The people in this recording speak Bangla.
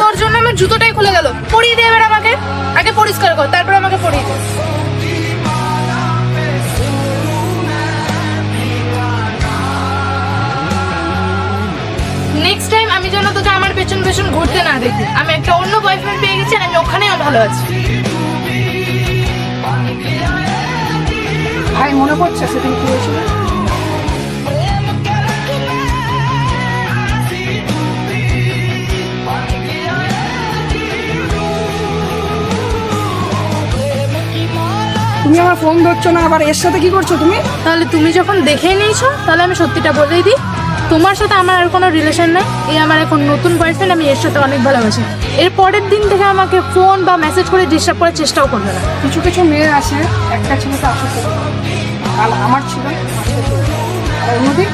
তোর জন্য আমার জুতোটাই খুলে গেল। পরিয়ে দে এবার আমাকে, আগে পরিষ্কার কর তারপর আমাকে পরিয়ে দে। নেক্সট টাইম আমি যেন তোকে আমার পেছন পেছন ঘুরতে না দেখি। আমি একটা অন্য বয়ফ্রেন্ড পেয়ে গেছি আর আমি ওখানেও ভালো আছি। ভাই মনে পড়ছে সেদিন কি হয়েছিল? তুমি আমার ফোন ধরছো না, আবার এর সাথে কি করছো তুমি? তাহলে তুমি যখন দেখেই নিয়েছো তাহলে আমি সত্যিটা বলেই দিই, তোমার সাথে আমার আর কোনো রিলেশন নাই। এই আমার এখন নতুন বয়ফ্রেন্ড, আমি এর সাথে অনেক ভালোবাসি। এর পরের দিন থেকে আমাকে ফোন বা মেসেজ করে ডিস্টার্ব করার চেষ্টাও করবে না। কিছু কিছু মেয়ে আছে একটা ছেলেকে আসক্ত করে, কাল আমার ছিল, অন্যদিন